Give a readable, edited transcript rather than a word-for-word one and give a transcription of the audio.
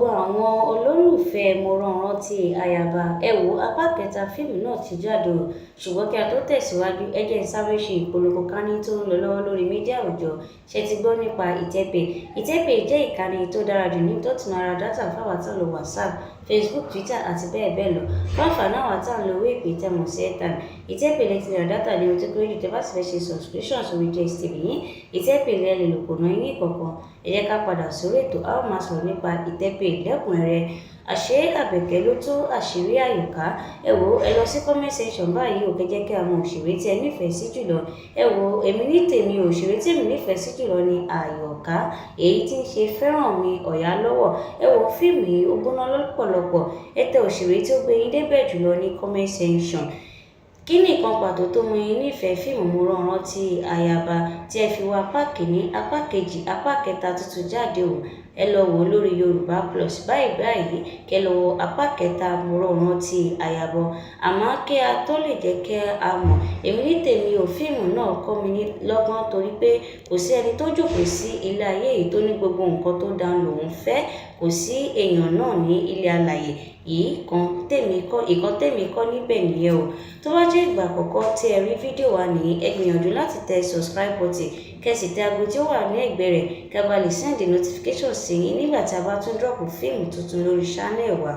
gbogbo àwọn olólùfẹ́ Mọ́rànrántí Ayaba ẹ wo apá kẹta fíìmù náà ti jáde o ṣùgbọ́n kí a tó tẹ̀síwájú ẹ jẹ́ n sáré ṣe ìpolongo kání tó ń lọ lọ́wọ́ lórí mídíà àwùjọ ṣe ti gbọ́ nípa ìtẹ́pẹ́. ìtẹ́pẹ́ jẹ́ ìkànnì tó dára jù ní tó ti máa ra dátà fáwọn tá ń lo WhatsApp, Facebook, Twitter àti bẹ́ẹ̀ bẹ́ẹ̀ lọ. Fún àǹfààní àwọn tá ń lo owó ìpè tẹ̀mọ̀ sí airtime, ìtẹ́pẹ́ lè ti ra dátà ní ohun tó kéré jù tẹ́ bá sì fẹ́ ṣe subscription sórí DSTV yín. ìtẹ́pẹ́ lè lò kò ná yín kọ̀ọ̀kan. Ẹ jẹ́ ká padà sórí ètò a ó máa sọ̀rọ̀ nípa ìtẹ́pẹ́ lẹ́kùnrẹ́rẹ́. Àṣé Àbẹ̀kẹ́ ló tú àṣírí Àyọ̀ká. Ẹ wo ẹ lọ sí comment section báyìí ò kẹ́jẹ́ kí àwọn òṣèré tí ẹ nífẹ̀ẹ́ sí jùlọ. Ẹ wo èmi ní tèmi òṣèré tí èmi nífẹ̀ẹ́ sí jùlọ ni Àyọ̀ká èyí tí ń ṣe Fẹ́rànmi Ọ̀yálọ́wọ̀. Ẹ wo fíìmù yìí ó gbóná lọ́pọ̀lọpọ̀. Ẹ tẹ òṣèré tí ó gbé yín débẹ̀ jùlọ ní comment section. Kí ni nǹkan pàtó tó mú yín nífẹ̀ẹ́ fíìmù Mọ́rànrántí Ayaba tí ẹ fi wo apá kìíní, apá kejì, apá kẹta tuntun jáde o? Ẹ lọ wò ó lórí Yorùbá Plus báyìí kẹ́ lọ wo apá kẹta Mọ́rànrántí Ayaba. Àmọ́ kí a tó lè jẹ́ kí a mọ̀, èmi ní tèmi ò fíìmù náà kọ́ mi ní lọ́gbọ́n torí pé kò sí ẹni tó jókòó sí ilé ayé yìí tó ní gbogbo nǹkan tó dáa lòun fẹ́. Kò sí èèyàn náà ní ilé alààyè yìí ìkan tèmi kọ́ níbẹ̀ nìyẹn o. Tó bá jẹ́ ìgbà àkọ́kọ́ tí ẹ rí fídíò wa nìyí, ẹ gbìyànjú láti tẹ subscribe button kẹ́sì tẹ aago tí ó wà ní ẹ̀gbẹ́ rẹ̀ kí a bá lè send notification sí yín nígbà tí a bá tún drop fíìmù tuntun lórí channel wa.